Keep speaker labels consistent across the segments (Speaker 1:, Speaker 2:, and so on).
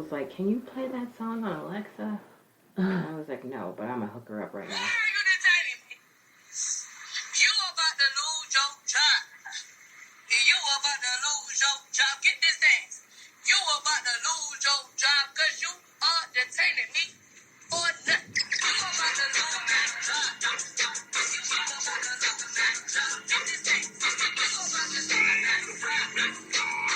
Speaker 1: was like, can you play that song on Alexa? And I was like, no, but I'm going to hook her up right now.
Speaker 2: You about to lose your job. You about to lose your job. Get this thing. You about to lose your job because you are detaining me for nothing. You about to lose your job. You about to lose your job. Get this thing. You about to lose your job.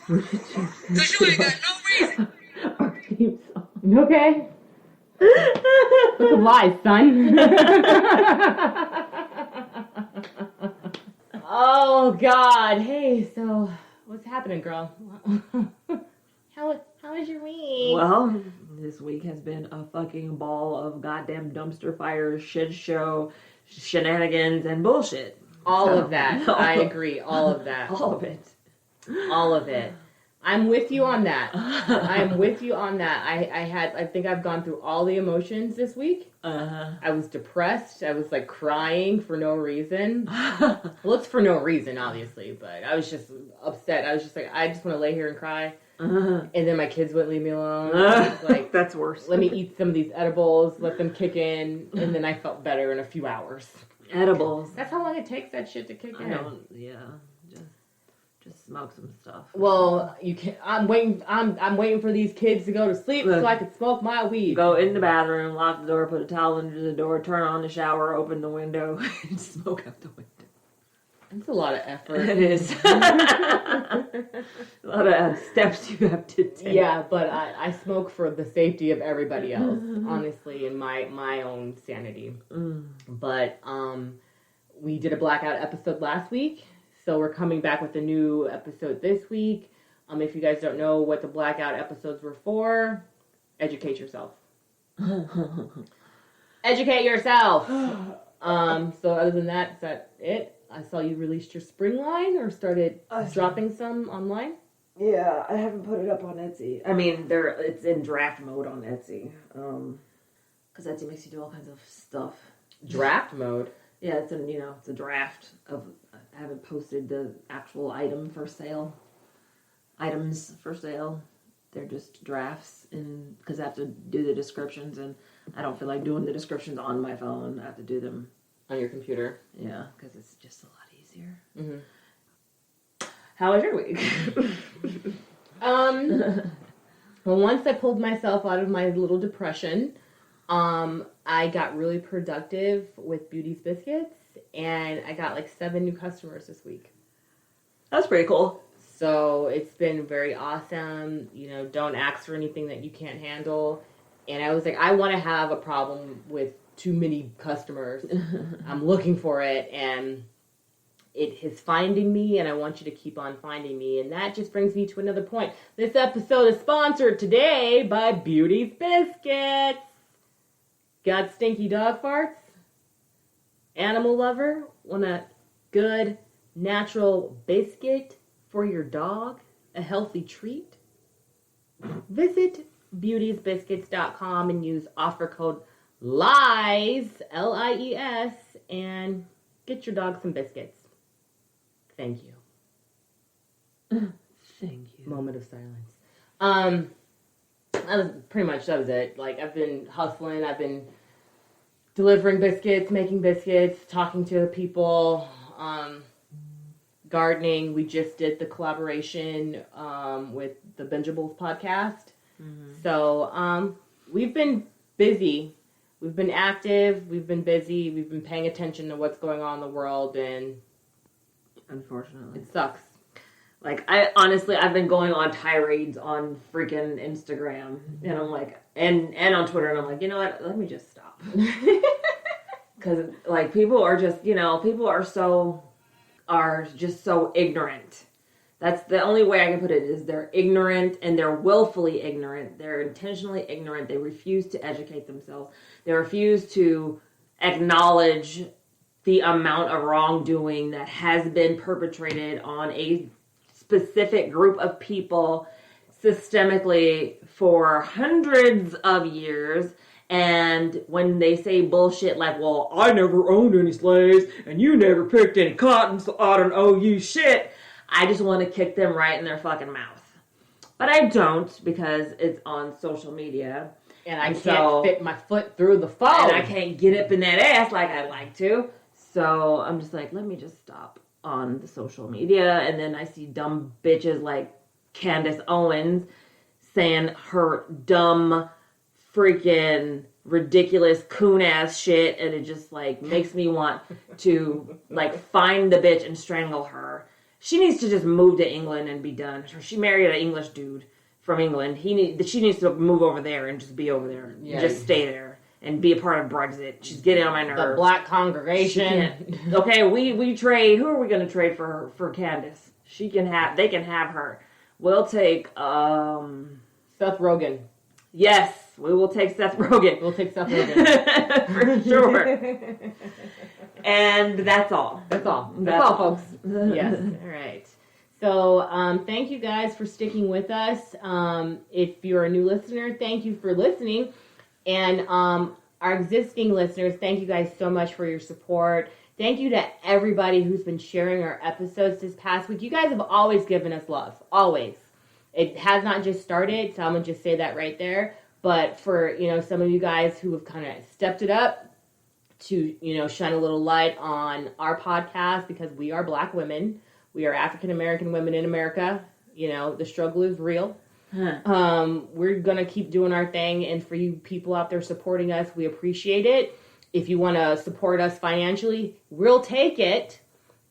Speaker 2: Because you ain't got no reason.
Speaker 3: Our theme song.
Speaker 1: You okay? Look at lies, son. Oh, God. Hey, so what's happening, girl? How was your week?
Speaker 3: Well, this week has been a fucking ball of goddamn dumpster fires, shit show, shenanigans, and bullshit.
Speaker 1: All of that. I agree. All of that.
Speaker 3: All of it.
Speaker 1: All of it. I'm with you on that. I'm with you on that. I think I've gone through all the emotions this week. I was depressed. I was like crying for no reason. Well, it's for no reason, obviously, but I was just upset. I was just like, I just want to lay here and cry. And then my kids wouldn't leave me alone. I was like,
Speaker 3: that's worse.
Speaker 1: Let me eat some of these edibles, let them kick in, and then I felt better in a few hours.
Speaker 3: Edibles.
Speaker 1: That's how long it takes that shit to kick in.
Speaker 3: Yeah. Just smoke some stuff.
Speaker 1: Well, you can. I'm waiting for these kids to go to sleep so I can smoke my weed.
Speaker 3: Go in the bathroom, lock the door, put a towel under the door, turn on the shower, open the window, and smoke out the window.
Speaker 1: It's a lot of effort.
Speaker 3: It is. A lot of steps you have to take.
Speaker 1: Yeah, but I smoke for the safety of everybody else, honestly, and my own sanity. But we did a blackout episode last week. So we're coming back with a new episode this week. If you guys don't know what the blackout episodes were for, educate yourself. Educate yourself. So other than that, is that it? I saw you released your spring line or started dropping some online.
Speaker 3: Yeah, I haven't put it up on Etsy. I mean, it's in draft mode on Etsy. Because Etsy makes you do all kinds of stuff.
Speaker 1: Draft mode?
Speaker 3: Yeah, it's a draft of. I haven't posted the actual items for sale. They're just drafts, and because I have to do the descriptions, and I don't feel like doing the descriptions on my phone. I have to do them
Speaker 1: on your computer.
Speaker 3: Yeah, because it's just a lot easier.
Speaker 1: Mm-hmm.
Speaker 3: How was your week?
Speaker 1: Well, once I pulled myself out of my little depression, I got really productive with Beauty's Biscuits. And I got like 7 new customers this week.
Speaker 3: That's pretty cool.
Speaker 1: So it's been very awesome. Don't ask for anything that you can't handle. And I was like, I want to have a problem with too many customers. I'm looking for it. And it is finding me. And I want you to keep on finding me. And that just brings me to another point. This episode is sponsored today by Beauty's Biscuits. Got stinky dog farts? Animal lover, want a good natural biscuit for your dog? A healthy treat? Visit beautiesbiscuits.com and use offer code LIES, L-I-E-S, and get your dog some biscuits. Thank you.
Speaker 3: Thank you.
Speaker 1: Moment of silence. That was it. Like, I've been hustling, I've been delivering biscuits, making biscuits, talking to people, gardening. We just did the collaboration with the Bingeables podcast. Mm-hmm. So we've been busy. we've been active, we've been busy, we've been paying attention to what's going on in the world, and
Speaker 3: unfortunately,
Speaker 1: it sucks.
Speaker 3: Like, I've been going on tirades on freaking Instagram, and I'm like, and on Twitter, and I'm like, you know what? Let me just stop. Because, like, people are just so ignorant. That's the only way I can put it, is they're ignorant, and they're willfully ignorant. They're intentionally ignorant. They refuse to educate themselves. They refuse to acknowledge the amount of wrongdoing that has been perpetrated on a specific group of people systemically for hundreds of years. And when they say bullshit like, well, I never owned any slaves and you never picked any cotton, so I don't owe you shit, I just want to kick them right in their fucking mouth. But I don't, because it's on social media.
Speaker 1: And I can't fit my foot through the phone.
Speaker 3: And I can't get up in that ass like I'd like to. So I'm just like, let me just stop on the social media. And then I see dumb bitches like Candace Owens saying her dumb, freaking ridiculous coon ass shit, and it just like makes me want to like find the bitch and strangle her. She needs to just move to England and be done. She married an English dude from England. She needs to move over there and just be over there. Yeah. Just stay there and be a part of Brexit. She's getting on my nerves.
Speaker 1: The black congregation.
Speaker 3: Okay, we trade. Who are we going to trade for Candace? They can have her. We'll take
Speaker 1: Seth Rogen.
Speaker 3: Yes, we will take Seth Rogen.
Speaker 1: We'll take Seth Rogen.
Speaker 3: For sure. And that's all.
Speaker 1: That's all, folks. Yes. All right. So, thank you guys for sticking with us. If you're a new listener, thank you for listening. And our existing listeners, thank you guys so much for your support. Thank you to everybody who's been sharing our episodes this past week. You guys have always given us love. Always. It has not just started, so I'm going to just say that right there. But for, some of you guys who have kind of stepped it up to, shine a little light on our podcast, because we are Black women. We are African American women in America. The struggle is real. We're going to keep doing our thing. And for you people out there supporting us, we appreciate it. If you want to support us financially, we'll take it.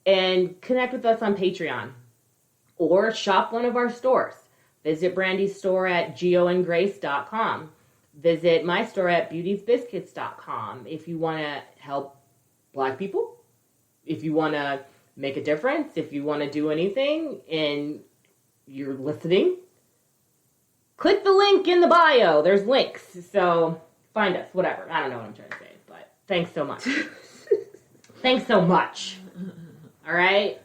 Speaker 1: And connect with us on Patreon. Or shop one of our stores. Visit Brandi's store at goandgrace.com. Visit my store at beautiesbiscuits.com. If you want to help Black people, if you want to make a difference, if you want to do anything and you're listening, click the link in the bio. There's links. So find us, whatever. I don't know what I'm trying to say, but thanks so much. Thanks so much. All right.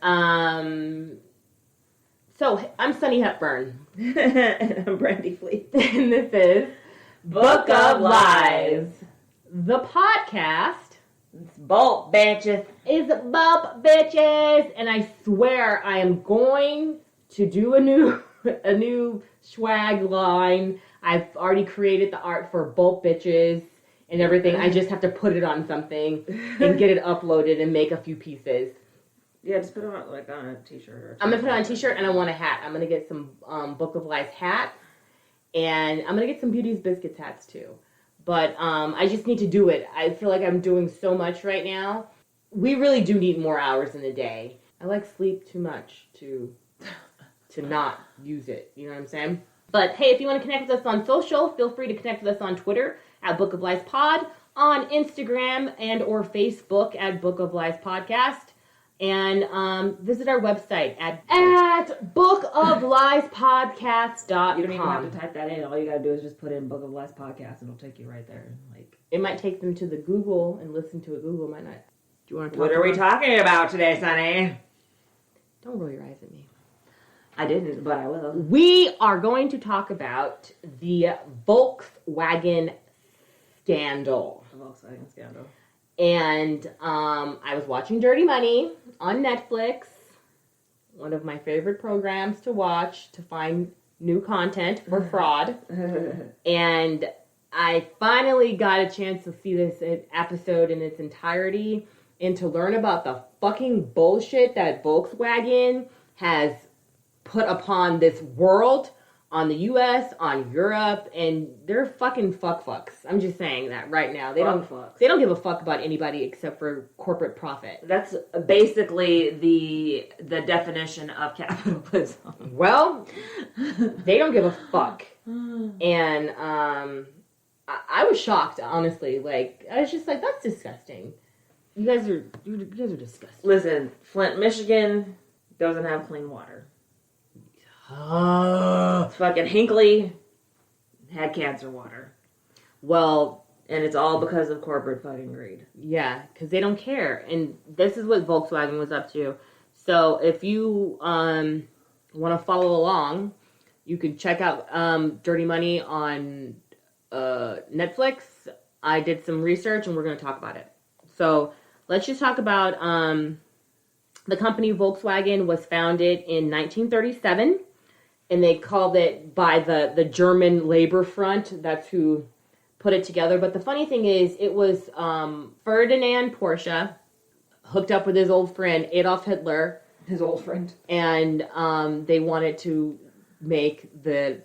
Speaker 1: So, I'm Sunni Hepburn.
Speaker 3: And I'm Brandi Fleet.
Speaker 1: And this is Book of Lies. The podcast
Speaker 3: It's bulk, bitches.
Speaker 1: is bulk, bitches. And I swear I am going to do a new swag line. I've already created the art for bulk bitches and everything. I just have to put it on something and get it uploaded and make a few pieces.
Speaker 3: Yeah, just put it on on a t-shirt.
Speaker 1: I'm going to put it on a t-shirt, and I want a hat. I'm going to get some Book of Lies hats, and I'm going to get some Beauty's Biscuits hats, too. But I just need to do it. I feel like I'm doing so much right now. We really do need more hours in the day. I like sleep too much to not use it. You know what I'm saying? But, hey, if you want to connect with us on social, feel free to connect with us on Twitter at Book of Lies Pod, on Instagram and or Facebook at Book of Lies Podcast. And visit our website at bookofliespodcast.com.
Speaker 3: You don't even have to type that in. All you gotta do is just put in Book of Lies Podcast, and it'll take you right there.
Speaker 1: It might take them to the Google and listen to it. Google might not. Do you want to?
Speaker 3: What are we talking about today, Sunny?
Speaker 1: Don't roll your eyes at me.
Speaker 3: I didn't, but I will.
Speaker 1: We are going to talk about the Volkswagen Scandal.
Speaker 3: The Volkswagen Scandal.
Speaker 1: And I was watching Dirty Money on Netflix, one of my favorite programs to watch to find new content for fraud. And I finally got a chance to see this episode in its entirety and to learn about the fucking bullshit that Volkswagen has put upon this world on the U.S., on Europe, and they're fucking fucks. I'm just saying that right now. They don't give a fuck about anybody except for corporate profit.
Speaker 3: That's basically the definition of capitalism.
Speaker 1: Well, they don't give a fuck. And I was shocked, honestly. Like, I was just like, that's disgusting. You guys are disgusting.
Speaker 3: Listen, Flint, Michigan doesn't have clean water. Fucking Hinckley had cancer water.
Speaker 1: Well,
Speaker 3: and it's all because of corporate fucking greed.
Speaker 1: Yeah, because they don't care. And this is what Volkswagen was up to. So if you want to follow along, you could check out Dirty Money on Netflix. I did some research and we're going to talk about it. So let's just talk about the company Volkswagen was founded in 1937. And they called it by the German Labor Front. That's who put it together. But the funny thing is, it was Ferdinand Porsche hooked up with his old friend Adolf Hitler.
Speaker 3: His old friend.
Speaker 1: And they wanted to make the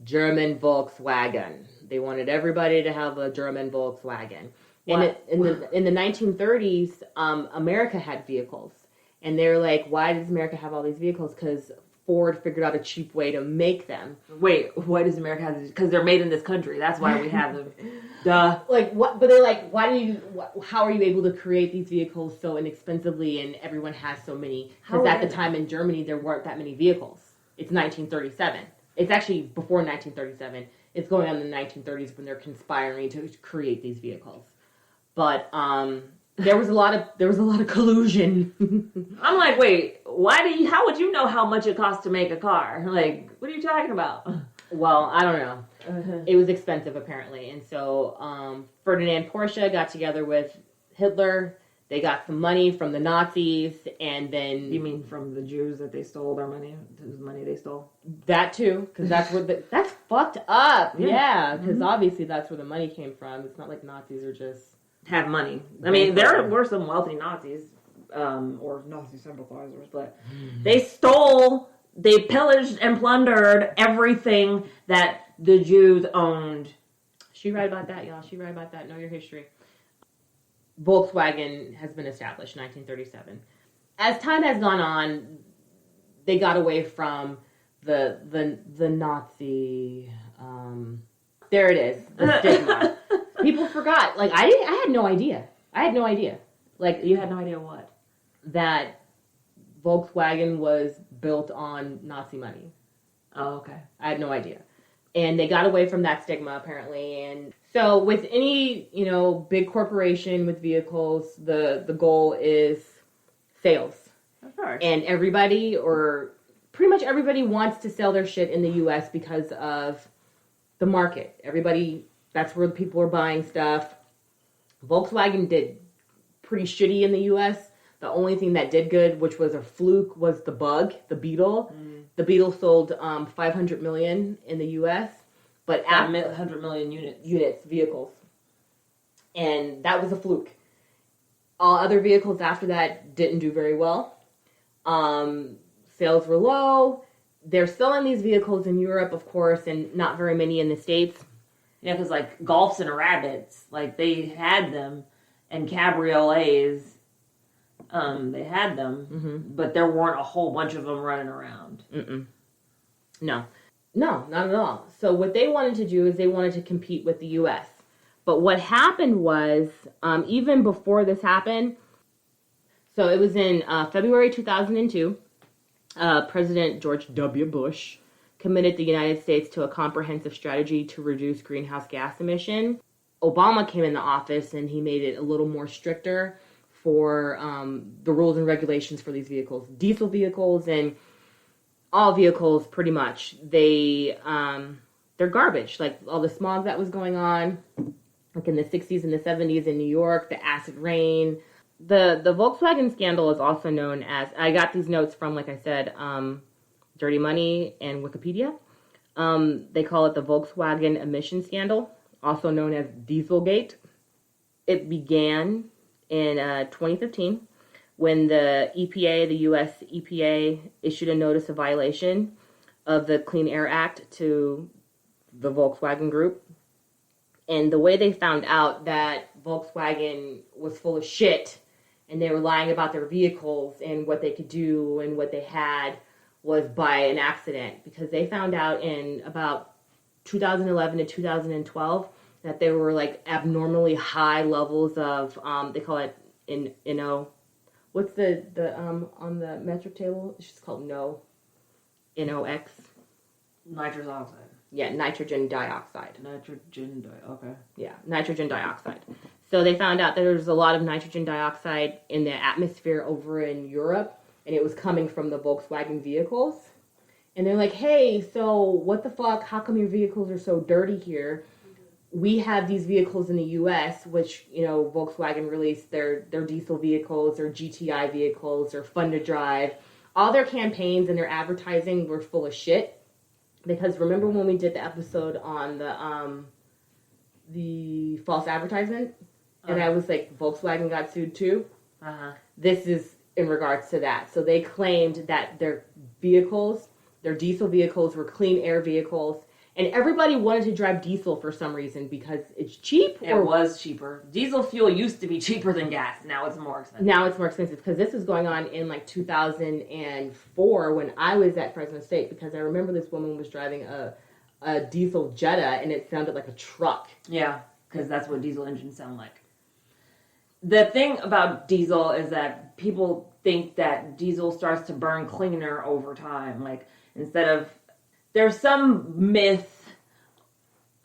Speaker 1: German Volkswagen. They wanted everybody to have a German Volkswagen. And in the 1930s, America had vehicles. And they're like, why does America have all these vehicles? Because Ford figured out a cheap way to make them.
Speaker 3: Wait, why does America have these? Because they're made in this country. That's why we have them. Duh.
Speaker 1: Like, what? But they're like, how are you able to create these vehicles so inexpensively and everyone has so many? Because at the time in Germany, there weren't that many vehicles. It's 1937. It's actually before 1937. It's going on in the 1930s when they're conspiring to create these vehicles. But there was a lot of collusion.
Speaker 3: I'm like, wait, how would you know how much it costs to make a car? Like, what are you talking about?
Speaker 1: Well, I don't know. It was expensive apparently. And so Ferdinand Porsche got together with Hitler. They got some money from the Nazis, and then...
Speaker 3: You mean from the Jews that they stole their money? The money they stole?
Speaker 1: That too, because that's where that's fucked up. Yeah, because obviously that's where the money came from. It's not like Nazis are just...
Speaker 3: have money. I mean, there were some wealthy Nazis, or Nazi sympathizers, but they pillaged and plundered everything that the Jews owned.
Speaker 1: She right about that, y'all. She right about that. Know your history. Volkswagen has been established in 1937. As time has gone on, they got away from the Nazi. There it is, the stigma. People forgot. Like I had no idea. Like
Speaker 3: you had no idea what?
Speaker 1: That Volkswagen was built on Nazi money.
Speaker 3: Oh, okay.
Speaker 1: I had no idea. And they got away from that stigma apparently. And so with any, big corporation with vehicles, the goal is sales.
Speaker 3: Of course.
Speaker 1: And everybody, or pretty much everybody, wants to sell their shit in the US because of the market. Everybody, that's where people are buying stuff. Volkswagen did pretty shitty in the US. The only thing that did good, which was a fluke, was the Bug, the Beetle. The Beetle sold 500 million in the US, but
Speaker 3: 100 million units,
Speaker 1: vehicles. And that was a fluke. All other vehicles after that didn't do very well. Sales were low. They're selling these vehicles in Europe, of course, and not very many in the States.
Speaker 3: Yeah, because like Golfs and Rabbits, like they had them, and Cabriolets, they had them, but there weren't a whole bunch of them running around.
Speaker 1: No, not at all. So what they wanted to do is they wanted to compete with the U.S. But what happened was, even before this happened, so it was in February 2002, President George W. Bush committed the United States to a comprehensive strategy to reduce greenhouse gas emission. Obama came into office and he made it a little more stricter for the rules and regulations for these vehicles. Diesel vehicles and all vehicles, pretty much, they're garbage. Like all the smog that was going on, like in the 60s and the 70s in New York, the acid rain. The Volkswagen Scandal is also known as, I got these notes from, like I said, Dirty Money and Wikipedia. They call it the Volkswagen Emission Scandal, also known as Dieselgate. It began in 2015 when the EPA, the U.S. EPA, issued a notice of violation of the Clean Air Act to the Volkswagen Group. And the way they found out that Volkswagen was full of shit and they were lying about their vehicles and what they could do and what they had was by an accident. Because they found out in about 2011 to 2012 that there were like abnormally high levels of, they call it what's the on the metric table? It's just called NOx.
Speaker 3: Nitrous oxide.
Speaker 1: Yeah, nitrogen dioxide.
Speaker 3: Okay.
Speaker 1: Yeah, nitrogen dioxide. So they found out that there was a lot of nitrogen dioxide in the atmosphere over in Europe, and it was coming from the Volkswagen vehicles. And they're like, hey, so what the fuck? How come your vehicles are so dirty here? We have these vehicles in the U.S., which, Volkswagen released their diesel vehicles, their GTI vehicles, they're fun to drive. All their campaigns and their advertising were full of shit. Because remember when we did the episode on the false advertisement? And I was like, Volkswagen got sued too? This is in regards to that. So they claimed that their vehicles, their diesel vehicles, were clean air vehicles. And everybody wanted to drive diesel for some reason because it's cheap.
Speaker 3: It was cheaper. Diesel fuel used to be cheaper than gas. Now it's more expensive.
Speaker 1: Now it's more expensive because this was going on in like 2004 when I was at Fresno State, because I remember this woman was driving a diesel Jetta and it sounded like a truck.
Speaker 3: Yeah, because that's what diesel engines sound like. The thing about diesel is that people think that diesel starts to burn cleaner over time. Like, instead of... There's some myth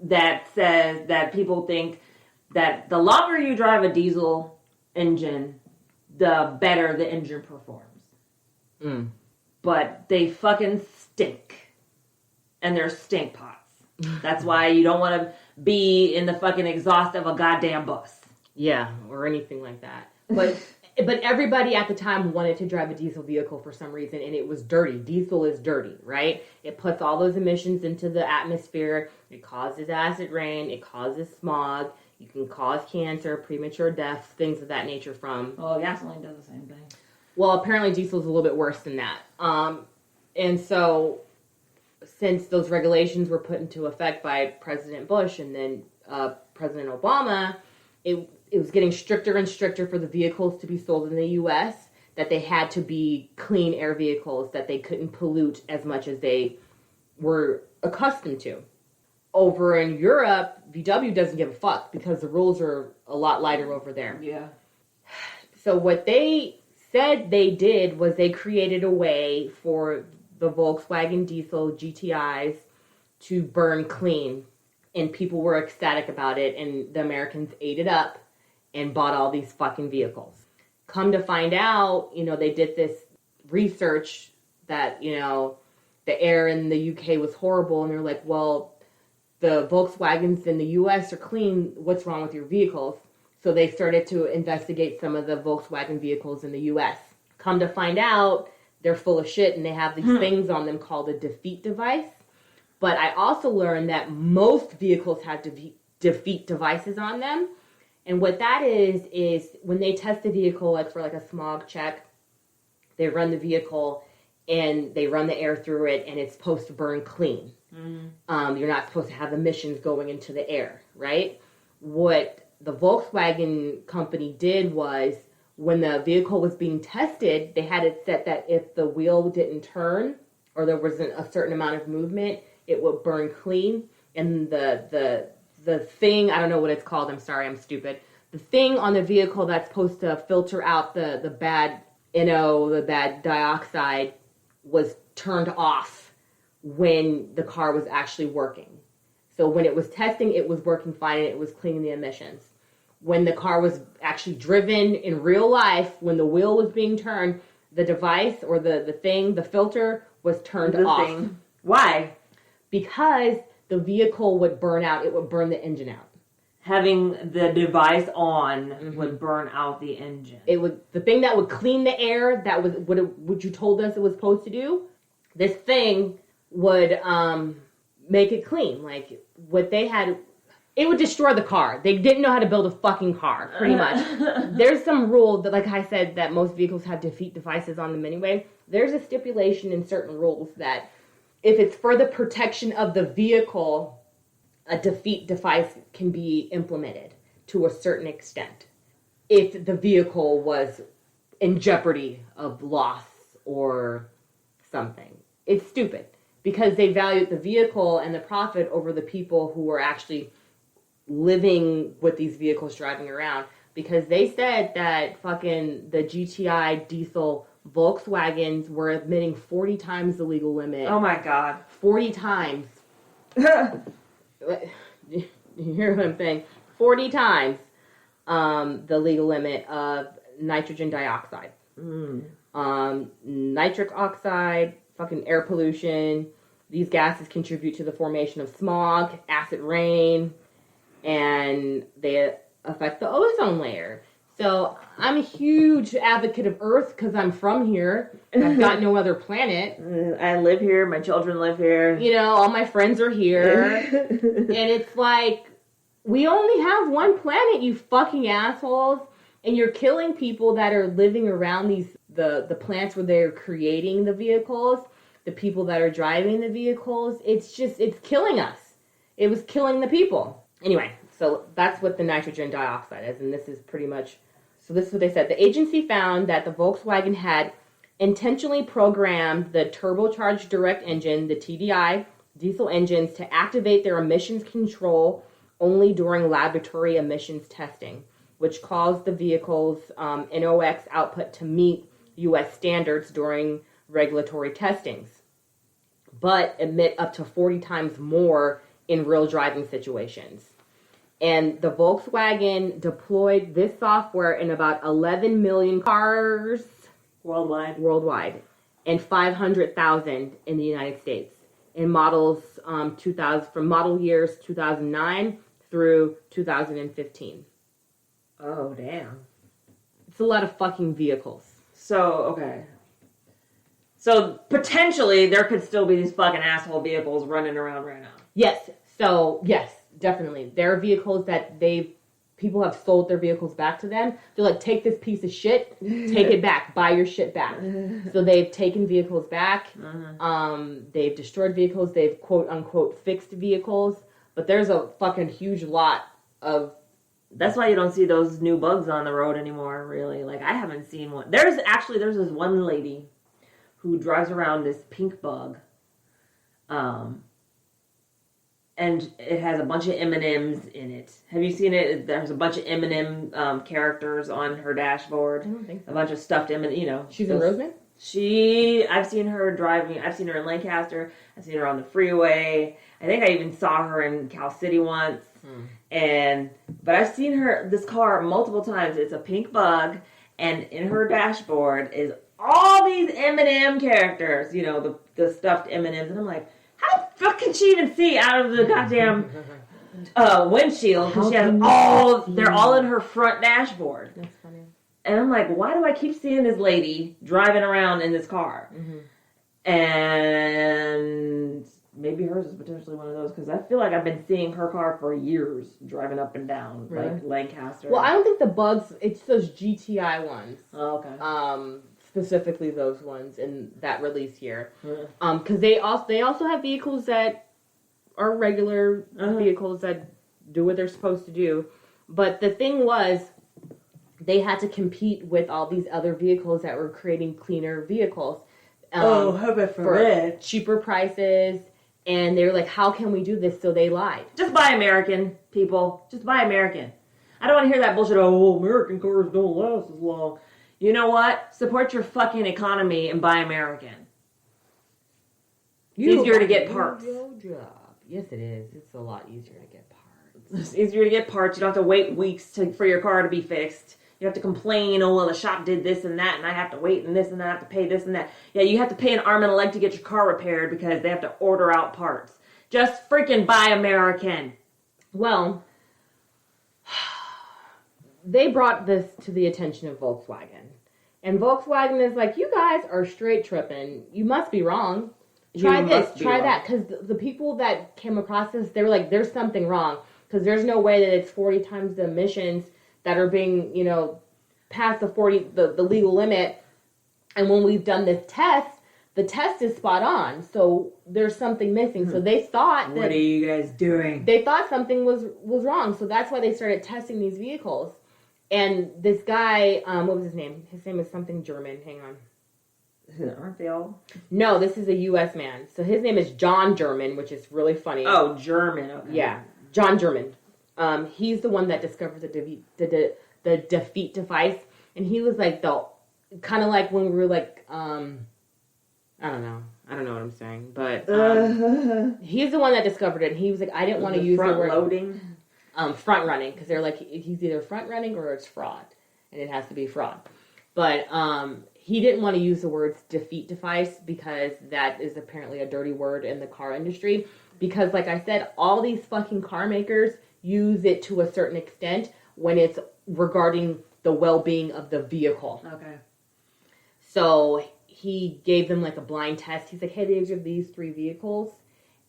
Speaker 3: that says that people think that the longer you drive a diesel engine, the better the engine performs. But they fucking stink. And they're stink pots. That's why you don't want to be in the fucking exhaust of a goddamn bus.
Speaker 1: Yeah, or anything like that. But everybody at the time wanted to drive a diesel vehicle for some reason, and it was dirty. Diesel is dirty, right? It puts all those emissions into the atmosphere. It causes acid rain. It causes smog. You can cause cancer, premature deaths, things of that nature from...
Speaker 3: Well, gasoline does the same thing.
Speaker 1: Well, apparently diesel's a little bit worse than that. And so, since those regulations were put into effect by President Bush and then President Obama, it was getting stricter and stricter for the vehicles to be sold in the U.S., that they had to be clean air vehicles, that they couldn't pollute as much as they were accustomed to. Over in Europe, VW doesn't give a fuck because the rules are a lot lighter over there.
Speaker 3: Yeah.
Speaker 1: So what they said they did was they created a way for the Volkswagen diesel GTIs to burn clean. And people were ecstatic about it, and the Americans ate it up and bought all these fucking vehicles. Come to find out, they did this research that, the air in the UK was horrible, and they're like, well, the Volkswagens in the US are clean, what's wrong with your vehicles? So they started to investigate some of the Volkswagen vehicles in the US. Come to find out, they're full of shit, and they have these things on them called a defeat device. But I also learned that most vehicles have defeat devices on them. And what that is when they test the vehicle, like for like a smog check, they run the vehicle and they run the air through it, and it's supposed to burn clean. You're not supposed to have emissions going into the air, right? What the Volkswagen company did was, when the vehicle was being tested, they had it set that if the wheel didn't turn or there wasn't a certain amount of movement, it would burn clean. And the thing, I don't know what it's called, I'm sorry, I'm stupid. The thing on the vehicle that's supposed to filter out the bad the bad dioxide was turned off when the car was actually working. So when it was testing, it was working fine and it was cleaning the emissions. When the car was actually driven in real life, when the wheel was being turned, the device or the thing, the filter was turned off.
Speaker 3: Why?
Speaker 1: Because the vehicle would burn out. It would burn the engine out.
Speaker 3: Having the device on would burn out the engine.
Speaker 1: It would, the thing that would clean the air, that was what you told us it was supposed to do. This thing would make it clean. Like what they had, it would destroy the car. They didn't know how to build a fucking car, pretty much. There's some rule that, like I said, that most vehicles have defeat devices on them anyway. There's a stipulation in certain rules that if it's for the protection of the vehicle, a defeat device can be implemented to a certain extent. If the vehicle was in jeopardy of loss or something. It's stupid because they valued the vehicle and the profit over the people who were actually living with these vehicles driving around, because they said that fucking the GTI diesel Volkswagens were emitting 40 times the legal limit.
Speaker 3: Oh my God.
Speaker 1: 40 times. You hear what I'm saying? 40 times the legal limit of nitrogen dioxide. Nitric oxide, fucking air pollution. These gases contribute to the formation of smog, acid rain, and they affect the ozone layer. So I'm a huge advocate of Earth because I'm from here. I've got no other planet.
Speaker 3: I live here. My children live here.
Speaker 1: You know, all my friends are here. And it's like, we only have one planet, you fucking assholes. And you're killing people that are living around the plants where they're creating the vehicles, the people that are driving the vehicles. It's killing us. It was killing the people. Anyway, so that's what the nitrogen dioxide is, and this is pretty much, so this is what they said. The agency found that the Volkswagen had intentionally programmed the turbocharged direct engine, the TDI, diesel engines to activate their emissions control only during laboratory emissions testing, which caused the vehicle's NOx output to meet U.S. standards during regulatory testings, but emit up to 40 times more in real driving situations. And the Volkswagen deployed this software in about 11 million cars worldwide, and 500,000 in the United States in models 2000 from model years 2009 through 2015.
Speaker 3: Oh, damn.
Speaker 1: It's a lot of fucking vehicles.
Speaker 3: So, okay. So, potentially, there could still be these fucking asshole vehicles running around right now.
Speaker 1: Yes. So, yes, definitely. There are vehicles that people have sold their vehicles back to them. They're like, take this piece of shit, take it back, buy your shit back. So they've taken vehicles back. They've destroyed vehicles. They've quote unquote fixed vehicles. But there's a fucking huge lot of.
Speaker 3: That's why you don't see those new bugs on the road anymore, really. Like, I haven't seen one. There's this one lady who drives around this pink bug. And it has a bunch of M&Ms in it. Have you seen it? There's a bunch of M&M characters on her dashboard.
Speaker 1: I don't think so.
Speaker 3: A bunch of stuffed M&M, you know.
Speaker 1: She's in Roseman?
Speaker 3: I've seen her driving. I've seen her in Lancaster. I've seen her on the freeway. I think I even saw her in Cal City once. But I've seen this car multiple times. It's a pink bug, and in her dashboard is all these M&M characters, you know, the stuffed M&Ms, and I'm like, how the fuck can she even see out of the goddamn windshield? Because they're all in her front dashboard.
Speaker 1: That's funny.
Speaker 3: And I'm like, why do I keep seeing this lady driving around in this car? And maybe hers is potentially one of those, because I feel like I've been seeing her car for years driving up and down, like Lancaster.
Speaker 1: Well, I don't think the bugs, it's those GTI ones.
Speaker 3: Oh, okay.
Speaker 1: Specifically those ones in that release year. Because they also have vehicles that are regular vehicles that do what they're supposed to do. But the thing was, they had to compete with all these other vehicles that were creating cleaner vehicles.
Speaker 3: Heaven forbid.
Speaker 1: For cheaper prices. And they were like, how can we do this? So they lied.
Speaker 3: Just buy American, people. Just buy American. I don't want to hear that bullshit, American cars don't last as long. You know what? Support your fucking economy and buy American. It's easier to get parts.
Speaker 1: Yes, it is. It's a lot easier to get parts.
Speaker 3: It's easier to get parts. You don't have to wait weeks for your car to be fixed. You have to complain, the shop did this and that, and I have to wait and this and I have to pay this and that. Yeah, you have to pay an arm and a leg to get your car repaired because they have to order out parts. Just freaking buy American.
Speaker 1: Well, they brought this to the attention of Volkswagen. And Volkswagen is like, you guys are straight tripping. You must be wrong. Try this, try that. Because the people that came across this, they were like, there's something wrong. Because there's no way that it's 40 times the emissions that are being, past the legal limit. And when we've done this test, the test is spot on, so there's something missing. So they thought that...
Speaker 3: What are you guys doing?
Speaker 1: They thought something was wrong, so that's why they started testing these vehicles. And this guy, what was his name? His name is something German. Hang on.
Speaker 3: Aren't they all?
Speaker 1: No, this is a U.S. man. So his name is John German, which is really funny.
Speaker 3: Oh, German. Okay.
Speaker 1: Yeah, John German. He's the one that discovered the defeat device, and he was like the kind of like when we were like I don't know what I'm saying, but he's the one that discovered it. And he was like, I didn't want to use the word
Speaker 3: loading,
Speaker 1: front running, because they're like he's either front running or it's fraud, and it has to be fraud. But he didn't want to use the words defeat device because that is apparently a dirty word in the car industry. Because, like I said, all these fucking car makers use it to a certain extent when it's regarding the well-being of the vehicle.
Speaker 3: Okay.
Speaker 1: So he gave them like a blind test. He's like, hey, these are these 3 vehicles.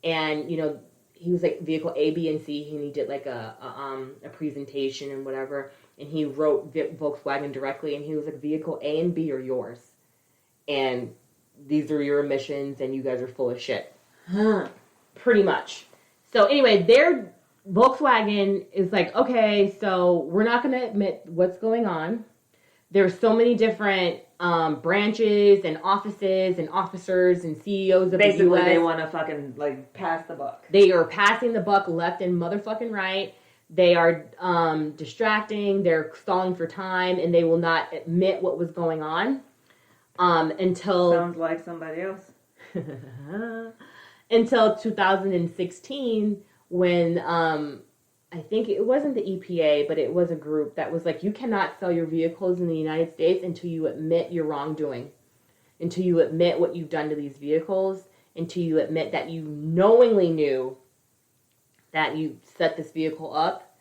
Speaker 1: And, you know, he was like vehicle A, B, and C. And he did like a presentation and whatever. And he wrote Volkswagen directly. And he was like, vehicle A and B are yours. And these are your emissions and you guys are full of shit.
Speaker 3: Huh.
Speaker 1: Pretty much. So anyway, Volkswagen is like, okay, so we're not going to admit what's going on. There's so many different branches and offices and officers and CEOs of
Speaker 3: Basically,
Speaker 1: the US.
Speaker 3: they want to fucking, like, pass the buck.
Speaker 1: They are passing the buck left and motherfucking right. They are distracting. They're stalling for time, and they will not admit what was going on until...
Speaker 3: Sounds like somebody else.
Speaker 1: Until 2016, when I think it wasn't the EPA, but it was a group that was like, you cannot sell your vehicles in the United States until you admit your wrongdoing, until you admit what you've done to these vehicles, until you admit that you knowingly knew that you set this vehicle up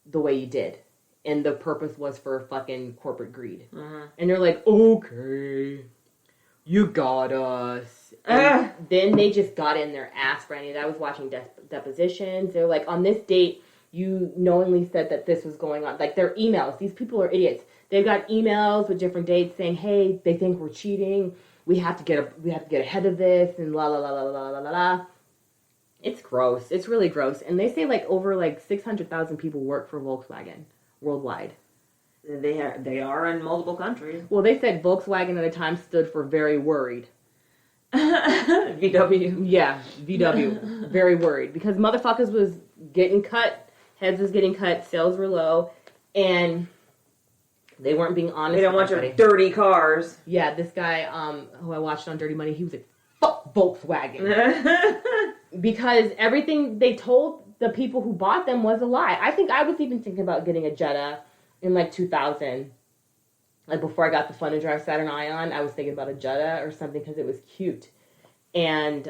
Speaker 1: the way you did. And the purpose was for fucking corporate greed.
Speaker 3: Uh-huh.
Speaker 1: And they're like, okay, you got us. And then they just got in their ass, Brandi. I was watching depositions. They're like, on this date, you knowingly said that this was going on. Like, their emails. These people are idiots. They've got emails with different dates saying, hey, they think we're cheating. We have to get ahead of this, and la la la la la la la la. It's gross. It's really gross. And they say like over like 600,000 people work for Volkswagen worldwide.
Speaker 3: They are in multiple countries.
Speaker 1: Well, they said Volkswagen at a time stood for very worried.
Speaker 3: VW.
Speaker 1: Yeah, VW. Very worried. Because motherfuckers was getting cut, heads was getting cut, sales were low, and they weren't being honest.
Speaker 3: They don't want your dirty cars.
Speaker 1: Yeah, this guy who I watched on Dirty Money, he was like, fuck Volkswagen. Because everything they told the people who bought them was a lie. I think I was even thinking about getting a Jetta in like 2000. Like before I got the Fun and Drive Saturn Ion, I was thinking about a Jetta or something because it was cute. And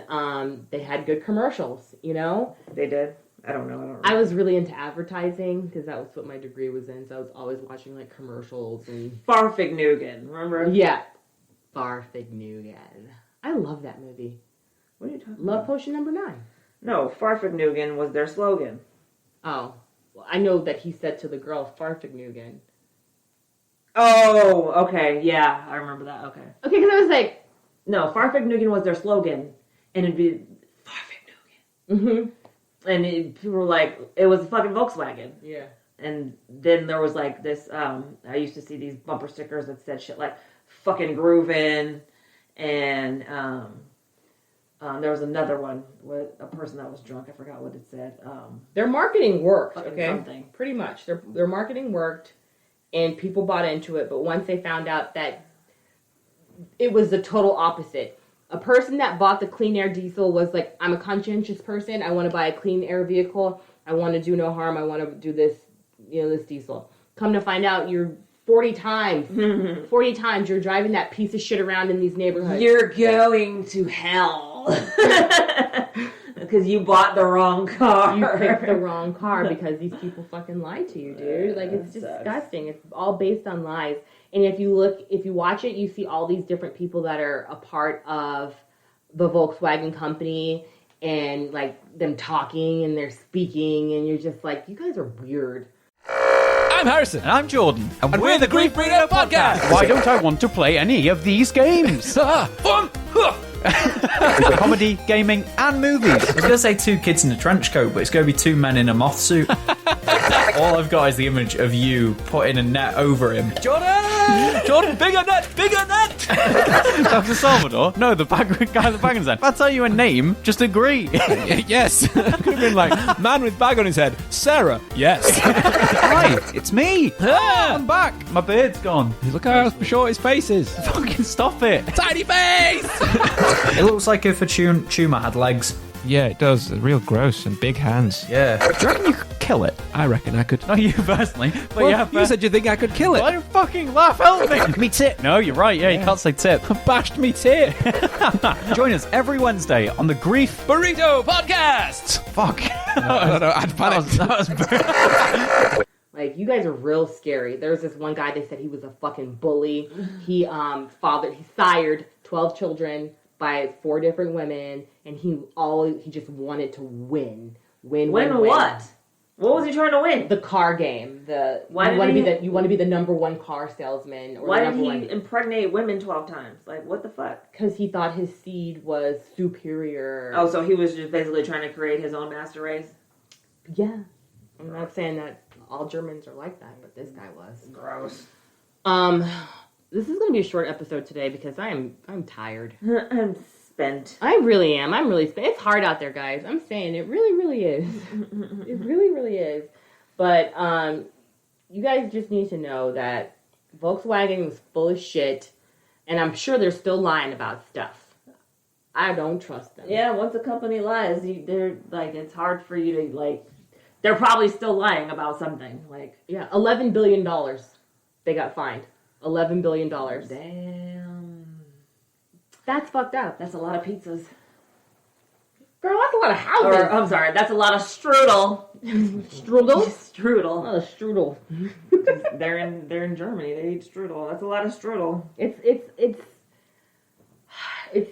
Speaker 1: they had good commercials, you know?
Speaker 3: They did? I don't know.
Speaker 1: I was really into advertising because that was what my degree was in. So I was always watching like commercials and...
Speaker 3: Farfegnugen, remember?
Speaker 1: Yeah. Farfegnugen. I love that movie.
Speaker 3: What are you talking about?
Speaker 1: Love Potion number 9.
Speaker 3: No, Farfegnugen was their slogan.
Speaker 1: Oh. Well, I know that he said to the girl, Farfegnugen.
Speaker 3: Oh, okay. Yeah, I remember that. Okay.
Speaker 1: Okay, because I was like...
Speaker 3: No, Farfegnugen was their slogan. And it'd be, Farfegnugen.
Speaker 1: Mm-hmm.
Speaker 3: And people were like, it was fucking Volkswagen.
Speaker 1: Yeah.
Speaker 3: And then there was like this, I used to see these bumper stickers that said shit like, fucking groovin'. And there was another one with a person that was drunk. I forgot what it said.
Speaker 1: Their marketing worked,
Speaker 3: fucking
Speaker 1: okay?
Speaker 3: something.
Speaker 1: Pretty much. Their marketing worked. And people bought into it, but once they found out that it was the total opposite. A person that bought the clean air diesel was like, I'm a conscientious person. I want to buy a clean air vehicle. I want to do no harm. I want to do this, this diesel. Come to find out, you're 40 times. 40 times you're driving that piece of shit around in these neighborhoods.
Speaker 3: You're going to hell. Because you bought the wrong car.
Speaker 1: You picked the wrong car because these people fucking lied to you, dude. Like, it's disgusting. It's all based on lies. And if you watch it, you see all these different people that are a part of the Volkswagen company and, like, them talking and they're speaking and you're just like, you guys are weird.
Speaker 4: I'm Harrison.
Speaker 5: And I'm Jordan.
Speaker 4: And we're the Grief Burrito Podcast.
Speaker 5: Why don't I want to play any of these games?
Speaker 4: Fun!
Speaker 5: Comedy, gaming, and movies.
Speaker 6: I was going to say 2 kids in a trench coat, but it's going to be 2 men in a moth suit. All I've got is the image of you putting a net over him.
Speaker 4: Jordan, bigger net, bigger net!
Speaker 5: Dr. Salvador? No, the guy with the bag on his head. If I tell you a name, just agree.
Speaker 4: Yes. Could have been like, man with bag on his head. Sarah. Yes.
Speaker 5: Hi, it's me. I'm back. My beard's gone.
Speaker 4: Look how short his face is.
Speaker 5: Fucking stop it.
Speaker 4: Tiny face!
Speaker 6: It looks like if a tumor had legs.
Speaker 4: Yeah, it does. Real gross and big hands.
Speaker 6: Yeah.
Speaker 5: Do you reckon you could kill it?
Speaker 4: I reckon I could.
Speaker 5: Not you personally, but
Speaker 4: Well,
Speaker 5: yeah.
Speaker 4: you said you think I could kill it.
Speaker 5: Don't fucking laugh, help me. Me tip. No, you're right. Yeah, you can't say tip.
Speaker 4: Bashed me tit.
Speaker 5: Join us every Wednesday on the Grief
Speaker 4: Burrito podcast.
Speaker 5: Fuck.
Speaker 4: No, I'd panicked.
Speaker 5: That was
Speaker 1: Like, you guys are real scary. There was this one guy that said he was a fucking bully. He sired 12 children by 4 different women, and he just wanted to win. Win
Speaker 3: what? What was he trying to win?
Speaker 1: The car game. You want to be the number 1 car salesman. Or
Speaker 3: Why did he impregnate women 12 times? Like, what the fuck?
Speaker 1: Because he thought his seed was superior.
Speaker 3: Oh, so he was just basically trying to create his own master race?
Speaker 1: Yeah. I'm not saying that all Germans are like that, but this guy was.
Speaker 3: Gross.
Speaker 1: This is going to be a short episode today because I'm tired.
Speaker 3: I'm spent.
Speaker 1: I really am. I'm really spent. It's hard out there, guys. I'm saying it really, really is. It really, really is. But you guys just need to know that Volkswagen was full of shit, and I'm sure they're still lying about stuff. I don't trust them.
Speaker 3: Yeah, once a company lies, they're like, it's hard for you to like. They're probably still lying about something. Like,
Speaker 1: yeah, $11 billion they got fined. $11 billion.
Speaker 3: Damn.
Speaker 1: That's fucked up.
Speaker 3: That's a lot of pizzas.
Speaker 1: Girl, that's a lot of houses.
Speaker 3: Or, I'm sorry, that's a lot of strudel.
Speaker 1: Strudel?
Speaker 3: Strudel.
Speaker 1: A lot of strudel.
Speaker 3: They're in Germany. They eat strudel. That's a lot of strudel.
Speaker 1: It's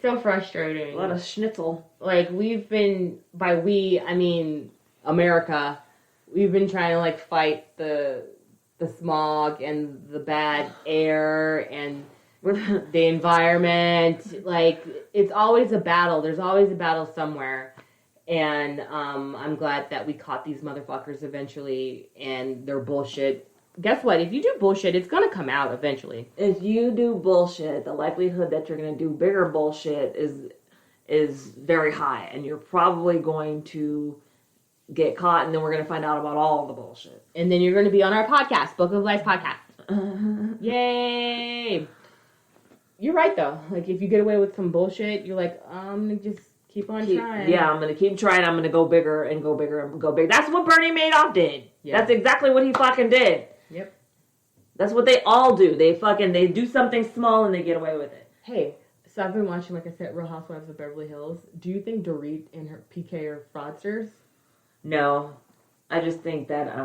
Speaker 1: so frustrating.
Speaker 3: A lot of schnitzel.
Speaker 1: Like, we've been, by we, I mean America, we've been trying to, like, fight the smog and the bad air and the environment. Like, it's always a battle. There's always a battle somewhere. And I'm glad that we caught these motherfuckers eventually, and their bullshit. Guess what? If you do bullshit, it's going to come out eventually.
Speaker 3: If you do bullshit, the likelihood that you're going to do bigger bullshit is very high. And you're probably going to get caught, and then we're going to find out about all the bullshit.
Speaker 1: And then you're going to be on our podcast, Book of Life podcast. Yay! You're right, though. Like, if you get away with some bullshit, you're like, I'm going to just keep on trying.
Speaker 3: Yeah, I'm going to keep trying. I'm going to go bigger and go bigger and go bigger. That's what Bernie Madoff did. Yeah. That's exactly what he fucking did.
Speaker 1: Yep.
Speaker 3: That's what they all do. They do something small and they get away with it.
Speaker 1: Hey, so I've been watching, like I said, Real Housewives of Beverly Hills. Do you think Dorit and her PK are fraudsters?
Speaker 3: No. I just think that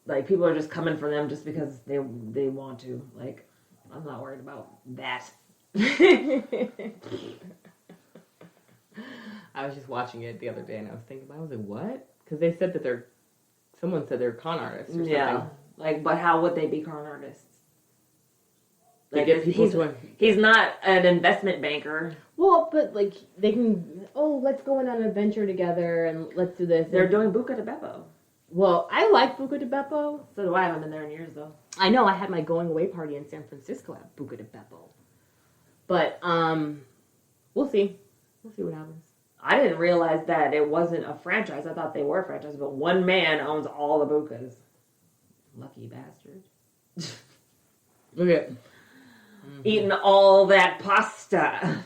Speaker 3: like people are just coming for them just because they want to. Like, I'm not worried about that.
Speaker 1: I was just watching it the other day and I was thinking, I was like, what? Because they said that someone said they're con artists or something.
Speaker 3: Yeah. Like, but how would they be con artists?
Speaker 1: Like,
Speaker 3: he's not an investment banker.
Speaker 1: Well, but like they can. Oh, let's go on an adventure together and let's do this.
Speaker 3: They're doing Buca de Beppo.
Speaker 1: Well, I like Buca de Beppo.
Speaker 3: So do I. I haven't been there in years though.
Speaker 1: I know. I had my going away party in San Francisco at Buca de Beppo. But we'll see. We'll see what happens.
Speaker 3: I didn't realize that it wasn't a franchise. I thought they were a franchise, but one man owns all the Bucas. Lucky bastard.
Speaker 1: Look at.
Speaker 3: Eating all that pasta.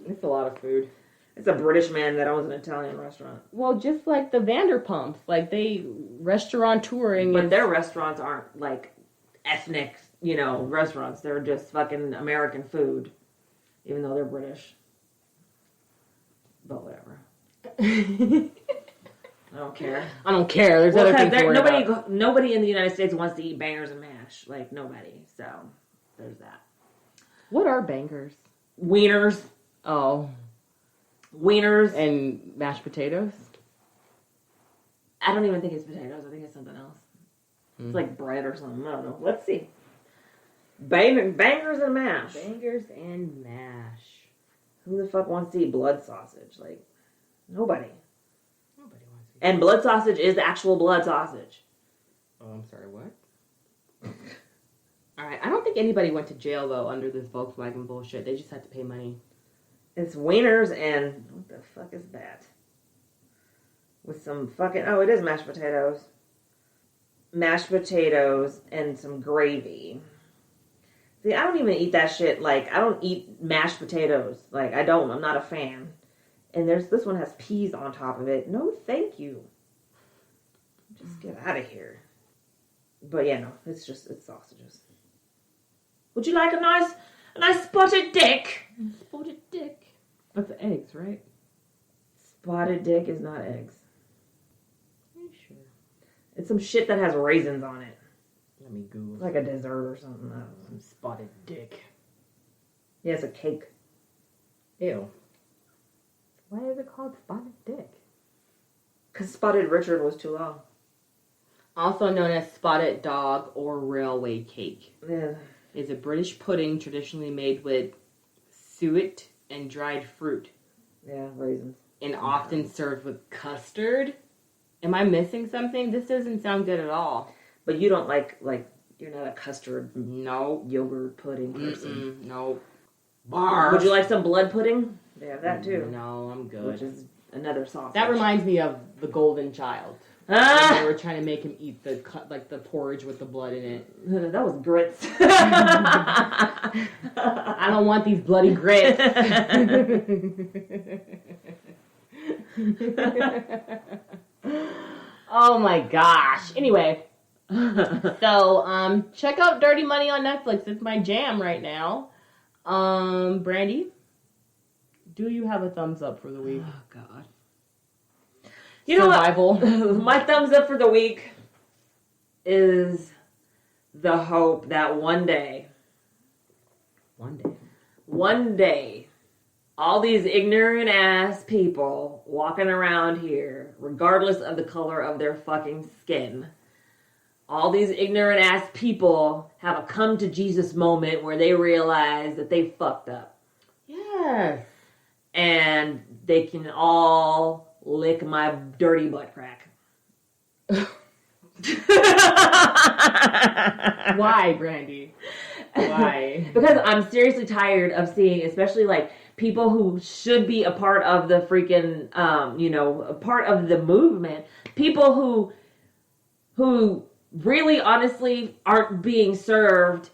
Speaker 1: It's a lot of food.
Speaker 3: It's a British man that owns an Italian restaurant.
Speaker 1: Well, just like the Vanderpumps, like they restaurant touring.
Speaker 3: But their restaurants aren't like ethnic, restaurants. They're just fucking American food, even though they're British. But whatever. I don't care.
Speaker 1: I don't care. There's other things to worry about.
Speaker 3: Nobody in the United States wants to eat bangers and mash. Like, nobody. So, there's that.
Speaker 1: What are bangers?
Speaker 3: Wieners.
Speaker 1: Oh.
Speaker 3: Wieners.
Speaker 1: And mashed potatoes?
Speaker 3: I don't even think it's potatoes. I think it's something else. It's like bread or something. I don't know. Let's see. Bangers and mash.
Speaker 1: Bangers and mash.
Speaker 3: Who the fuck wants to eat blood sausage? Like, nobody.
Speaker 1: Nobody wants to.
Speaker 3: And blood sausage is actual blood sausage.
Speaker 1: Oh, I'm sorry, what? Alright, I don't think anybody went to jail, though, under this Volkswagen bullshit. They just had to pay money.
Speaker 3: It's wieners and... What the fuck is that? With some fucking... Oh, it is mashed potatoes. Mashed potatoes and some gravy. See, I don't even eat that shit. Like, I don't eat mashed potatoes. Like, I don't. I'm not a fan. And this one has peas on top of it. No, thank you. Just get out of here. But yeah, no, it's sausages. Would you like a nice spotted dick?
Speaker 1: Spotted dick. That's eggs, right?
Speaker 3: Spotted dick is not eggs.
Speaker 1: Are you sure?
Speaker 3: It's some shit that has raisins on it.
Speaker 1: Let me Google.
Speaker 3: It's like a dessert or something. I don't know.
Speaker 1: Some spotted dick.
Speaker 3: Yeah, it's a cake.
Speaker 1: Ew. Why is it called spotted dick?
Speaker 3: Because Spotted Richard was too long.
Speaker 1: Also known as spotted dog or railway cake.
Speaker 3: Yeah.
Speaker 1: Is a British pudding traditionally made with suet and dried fruit.
Speaker 3: Yeah, raisins.
Speaker 1: And often served with custard. Am I missing something? This doesn't sound good at all.
Speaker 3: But you don't like you're not a custard
Speaker 1: No.
Speaker 3: yogurt pudding person.
Speaker 1: No. Barf.
Speaker 3: Would you like some blood pudding? They have that too.
Speaker 1: No, I'm good.
Speaker 3: Which is another sausage.
Speaker 1: That reminds me of the Golden Child. When
Speaker 3: Ah!
Speaker 1: they were trying to make him eat the porridge with the blood in it.
Speaker 3: That was grits.
Speaker 1: I don't want these bloody grits. Oh my gosh. Anyway, so check out Dirty Money on Netflix. It's my jam right now. Brandi, do you have a thumbs up for the week?
Speaker 3: Oh God. You know
Speaker 1: Survival.
Speaker 3: what? My thumbs up for the week is the hope that one day, all these ignorant ass people walking around here, regardless of the color of their fucking skin, all these ignorant ass people have a come to Jesus moment where they realize that they fucked up.
Speaker 1: Yes.
Speaker 3: And they can all lick my dirty butt crack.
Speaker 1: Why, Brandi? Why?
Speaker 3: Because I'm seriously tired of seeing, especially like people who should be a part of the freaking, a part of the movement, people who really honestly aren't being served,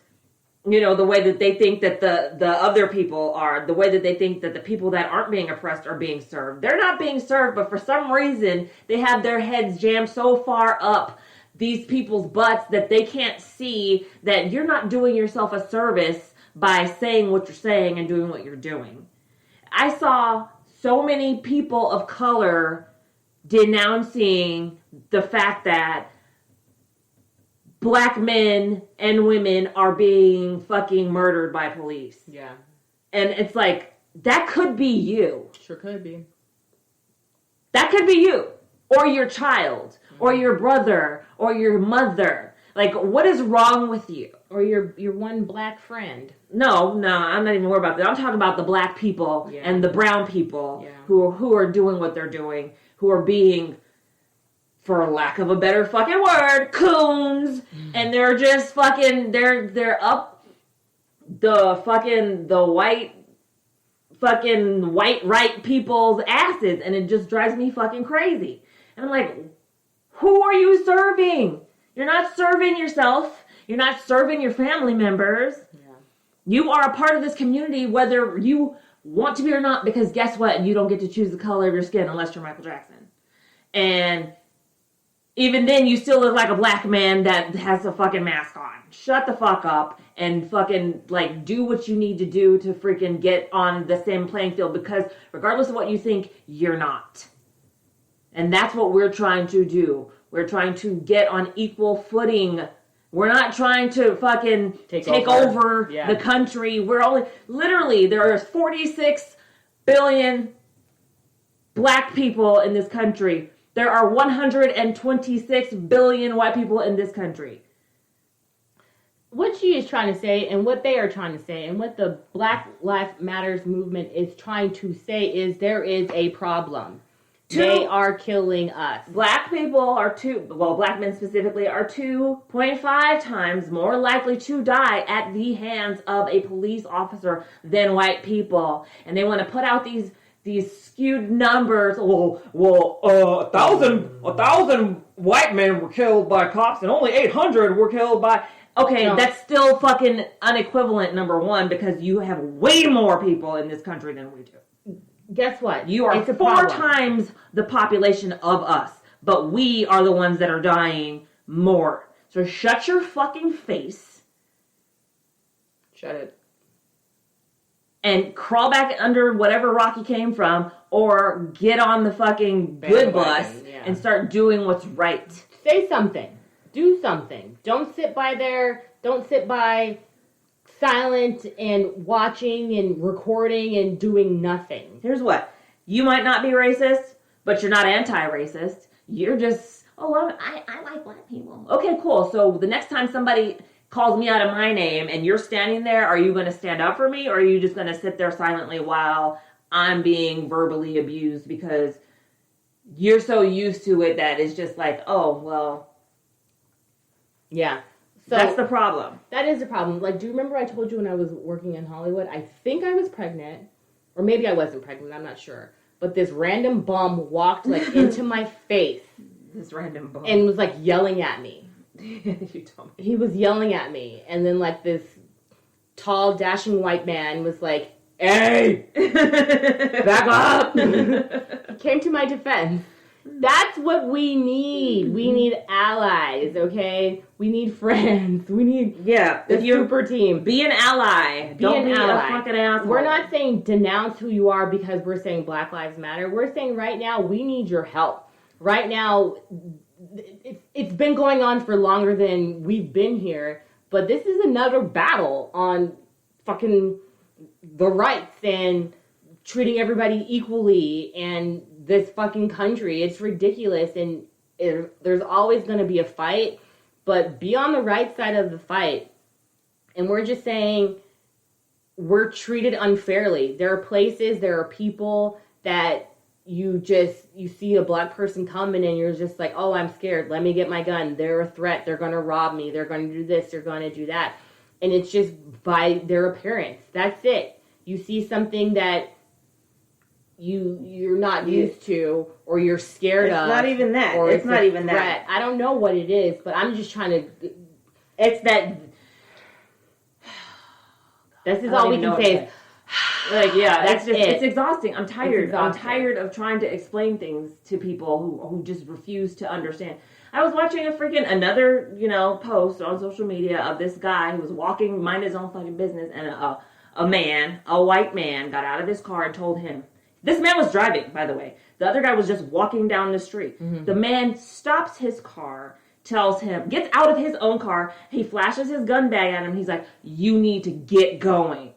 Speaker 3: the way that they think that the other people are, the way that they think that the people that aren't being oppressed are being served. They're not being served, but for some reason, they have their heads jammed so far up these people's butts that they can't see that you're not doing yourself a service by saying what you're saying and doing what you're doing. I saw so many people of color denouncing the fact that Black men and women are being fucking murdered by police.
Speaker 1: Yeah.
Speaker 3: And it's like, that could be you.
Speaker 1: Sure could be.
Speaker 3: That could be you. Or your child. Or your brother. Or your mother. Like, what is wrong with you?
Speaker 1: Or your one black friend.
Speaker 3: No, I'm not even worried about that. I'm talking about the black people and the brown people who are doing what they're doing, who are being, for lack of a better fucking word, coons, and they're just fucking, they're up the white right people's asses, and it just drives me fucking crazy. And I'm like, who are you serving? You're not serving yourself. You're not serving your family members. Yeah. You are a part of this community, whether you want to be or not, because guess what? You don't get to choose the color of your skin unless you're Michael Jackson. And even then, you still look like a black man that has a fucking mask on. Shut the fuck up and fucking, do what you need to do to freaking get on the same playing field, because regardless of what you think, you're not. And that's what we're trying to do. We're trying to get on equal footing. We're not trying to fucking take over the country. We're only, literally, there are 46 billion black people in this country. There are 126 billion white people in this country.
Speaker 1: what she is trying to say and what they are trying to say and what the Black Lives Matters movement is trying to say is there is a problem. They are killing us.
Speaker 3: Black people are black men specifically are 2.5 times more likely to die at the hands of a police officer than white people. And they want to put out these skewed numbers. 1,000 white men were killed by cops and only 800 were killed by... Okay, that's still fucking unequivalent, number one, because you have way more people in this country than we do.
Speaker 1: Guess what?
Speaker 3: You are 4 times the population of us, but we are the ones that are dying more. So shut your fucking face.
Speaker 1: Shut it.
Speaker 3: And crawl back under whatever rock you came from, or get on the fucking good bus and start doing what's right.
Speaker 1: Say something. Do something. Don't sit by silent and watching and recording and doing nothing.
Speaker 3: Here's what. You might not be racist, but you're not anti-racist. You're just, I like black people. Okay, cool. So the next time somebody calls me out of my name and you're standing there, are you going to stand up for me, or are you just going to sit there silently while I'm being verbally abused because you're so used to it that it's just like, oh, well.
Speaker 1: Yeah. So
Speaker 3: that's the problem.
Speaker 1: That is the problem. Like, do you remember I told you when I was working in Hollywood, I think I was pregnant, or maybe I wasn't pregnant, I'm not sure. But this random bum walked, like, into my face.
Speaker 3: This random bum.
Speaker 1: And was, like, yelling at me.
Speaker 3: You told me.
Speaker 1: He was yelling at me. And then, like, this tall, dashing white man was like, hey! Back up! He came to my defense. That's what we need. We need allies, okay? We need friends. We need the super team.
Speaker 3: Be an ally. Don't be a fucking asshole.
Speaker 1: We're not saying denounce who you are because we're saying Black Lives Matter. We're saying right now we need your help. Right now, it's been going on for longer than we've been here, but this is another battle on fucking the rights and treating everybody equally and this fucking country. It's ridiculous, and there's always going to be a fight, but be on the right side of the fight. And we're just saying we're treated unfairly. There are places, there are people that you see a black person coming and you're just like, oh, I'm scared. Let me get my gun. They're a threat. They're going to rob me. They're going to do this. They're going to do that. And it's just by their appearance. That's it. You see something that you're not used to, or you're scared of.
Speaker 3: It's not even that.
Speaker 1: Or
Speaker 3: it's not even that.
Speaker 1: I don't know what it is, but I'm just trying to...
Speaker 3: It's that...
Speaker 1: This is all we can say.
Speaker 3: Like, yeah,
Speaker 1: that's
Speaker 3: just,
Speaker 1: it.
Speaker 3: It's exhausting. I'm tired.
Speaker 1: Exhausting.
Speaker 3: I'm tired of trying to explain things to people who just refuse to understand. I was watching another, post on social media of this guy who was walking, mind his own fucking business, and a white man got out of his car and told him, this man was driving, by the way. The other guy was just walking down the street. Mm-hmm. The man stops his car, tells him, gets out of his own car, he flashes his gun bag at him, he's like, you need to get going.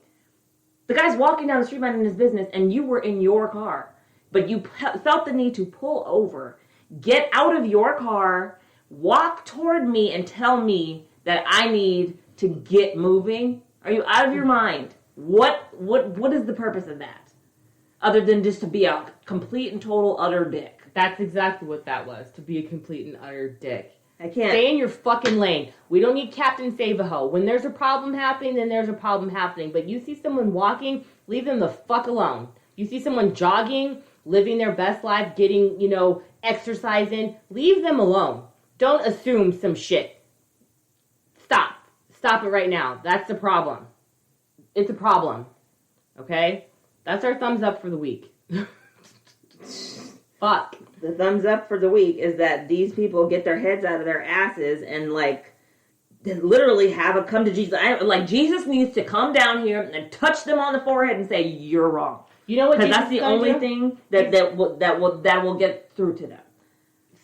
Speaker 3: The guy's walking down the street minding his business, and you were in your car. But you felt the need to pull over, get out of your car, walk toward me, and tell me that I need to get moving. Are you out of your mind? What is the purpose of that? Other than just to be a complete and total utter dick.
Speaker 1: That's exactly what that was, to be a complete and utter dick.
Speaker 3: I can't.
Speaker 1: Stay in your fucking lane. We don't need Captain Save-A-Ho. When there's a problem happening, then there's a problem happening. But you see someone walking, leave them the fuck alone. You see someone jogging, living their best life, getting, exercising, leave them alone. Don't assume some shit. Stop. Stop it right now. That's the problem. It's a problem. Okay? That's our thumbs up for the week. Fuck.
Speaker 3: The thumbs up for the week is that these people get their heads out of their asses and, literally have a come to Jesus. Jesus needs to come down here and touch them on the forehead and say, you're wrong.
Speaker 1: You know what?
Speaker 3: Because that's the only thing that will get through to them.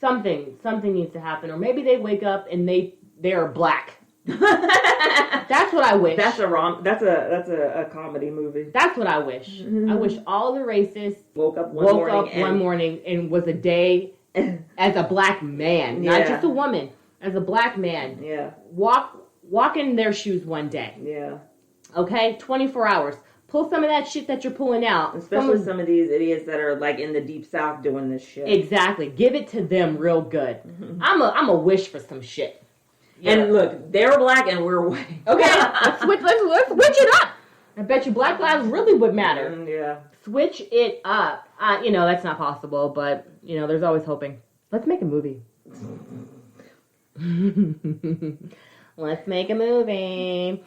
Speaker 1: Something needs to happen. Or maybe they wake up and they are black. That's what I wish.
Speaker 3: That's a comedy movie.
Speaker 1: That's what I wish. Mm-hmm. I wish all the racists
Speaker 3: woke up one
Speaker 1: morning and was a day as a black man, not just a woman, as a black man.
Speaker 3: Yeah.
Speaker 1: Walk Walk in their shoes one day.
Speaker 3: Yeah.
Speaker 1: Okay? 24 hours. Pull some of that shit that you're pulling out.
Speaker 3: Especially some of these idiots that are like in the deep south doing this shit.
Speaker 1: Exactly. Give it to them real good. I'm a wish for some shit.
Speaker 3: Yeah. And look, they're black and we're white.
Speaker 1: Okay, let's switch it up. I bet you Black lives really would matter.
Speaker 3: Yeah.
Speaker 1: Switch it up. That's not possible, but there's always hoping. Let's make a movie. Let's make a movie.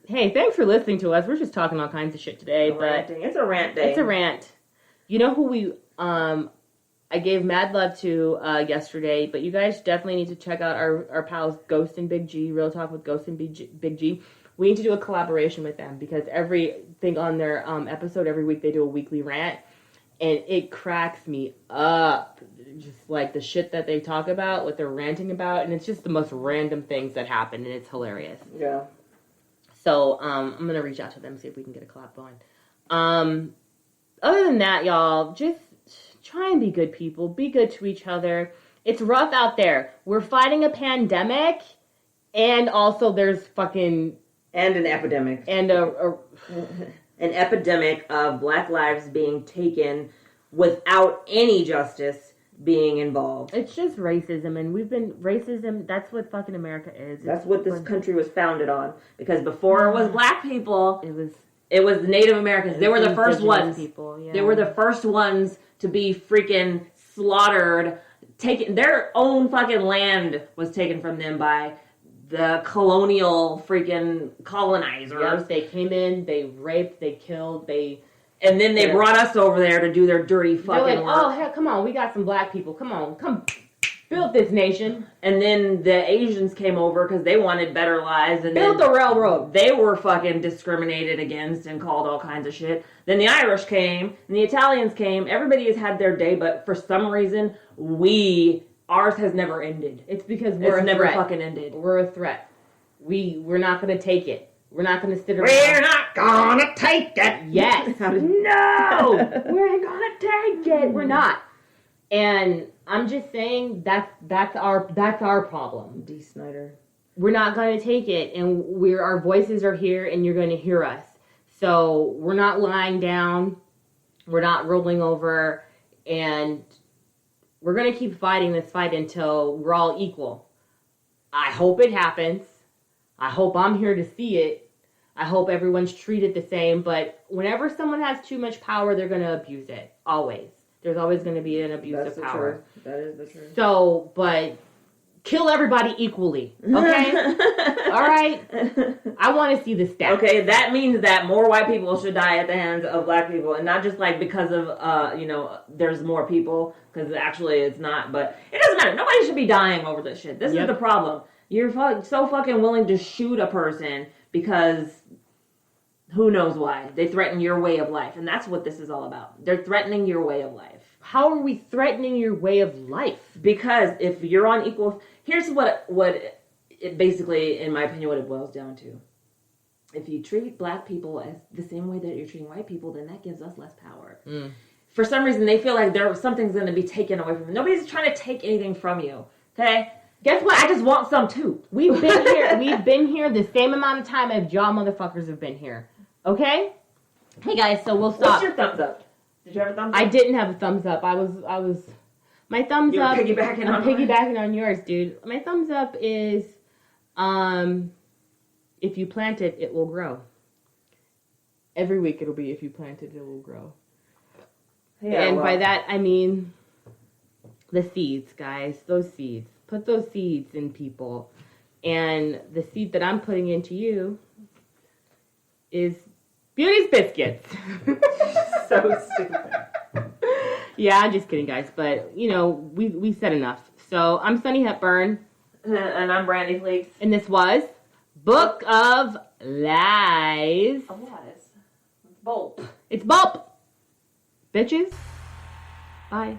Speaker 1: Hey, thanks for listening to us. We're just talking all kinds of shit today,
Speaker 3: It's a rant day.
Speaker 1: It's a rant. You know who we I gave mad love to yesterday, but you guys definitely need to check out our pals Ghost and Big G, Real Talk with Ghost and Big G. We need to do a collaboration with them because everything on their episode every week they do a weekly rant, and it cracks me up. Just like the shit that they talk about, what they're ranting about, and it's just the most random things that happen, and it's hilarious.
Speaker 3: Yeah.
Speaker 1: So, I'm going to reach out to them, see if we can get a collab going. Other than that, y'all, just try and be good people. Be good to each other. It's rough out there. We're fighting a pandemic, and also there's fucking...
Speaker 3: And an epidemic.
Speaker 1: And
Speaker 3: an epidemic of black lives being taken without any justice being involved.
Speaker 1: It's just racism, and racism, that's what fucking America is.
Speaker 3: That's what this country was founded on. Because before it was black people, it was the Native Americans. They were the first ones.
Speaker 1: People, yeah.
Speaker 3: They were the first ones to be freaking slaughtered. Their own fucking land was taken from them by the colonial freaking colonizers.
Speaker 1: Yep, they came in, they raped, they killed,
Speaker 3: and then they brought us over there to do their dirty fucking work.
Speaker 1: Oh, hell, come on, we got some black people. Come build this nation.
Speaker 3: And then the Asians came over because they wanted better lives. And
Speaker 1: build the railroad.
Speaker 3: They were fucking discriminated against and called all kinds of shit. Then the Irish came, and the Italians came. Everybody has had their day, but for some reason, ours has never ended.
Speaker 1: It's because
Speaker 3: it's never fucking ended.
Speaker 1: We're a threat. We're not going to take it. We're not going to sit around.
Speaker 3: We're not going to take it.
Speaker 1: Yes. No. We're going to take it. We're not. And I'm just saying that's our problem.
Speaker 3: D. Snyder.
Speaker 1: We're not going to take it, and our voices are here, and you're going to hear us. So we're not lying down. We're not rolling over, and we're going to keep fighting this fight until we're all equal. I hope it happens. I hope I'm here to see it. I hope everyone's treated the same. But whenever someone has too much power, they're going to abuse it. Always. There's always going to be an abuse of power.
Speaker 3: That is the truth.
Speaker 1: So, but kill everybody equally. Okay? All right? I want to see the stats.
Speaker 3: Okay, that means that more white people should die at the hands of black people. And not just like because of, there's more people. Because actually it's not. But it doesn't matter. Nobody should be dying over this shit. This is the problem. You're so fucking willing to shoot a person because who knows why. They threaten your way of life. And that's what this is all about. They're threatening your way of life.
Speaker 1: How are we threatening your way of life?
Speaker 3: Because if you're on equal... Here's what it basically, in my opinion, what it boils down to. If you treat black people as the same way that you're treating white people, then that gives us less power. For some reason, they feel like something's going to be taken away from them. Nobody's trying to take anything from you. Okay? Guess what? I just want some too.
Speaker 1: We've been here. We've been here the same amount of time as y'all motherfuckers have been here. Okay? Hey guys, so we'll stop.
Speaker 3: What's your thumbs up? Did you have a thumbs up?
Speaker 1: I didn't have a thumbs up. I was my thumbs up.
Speaker 3: I'm
Speaker 1: piggybacking on yours, dude. My thumbs up is if you plant it, it will grow. Every week it'll be if you plant it, it will grow. Yeah, and by that I mean the seeds, guys. Those seeds. Put those seeds in people. And the seed that I'm putting into you is Beauty's Biscuits.
Speaker 3: So stupid.
Speaker 1: Yeah, I'm just kidding, guys. But, we said enough. So, I'm Sunni Hepburn.
Speaker 3: And I'm Brandi Fleeks.
Speaker 1: And this was Book of Lies.
Speaker 3: Of lies. It's Bulp.
Speaker 1: It's Bulp. Bitches. Bye.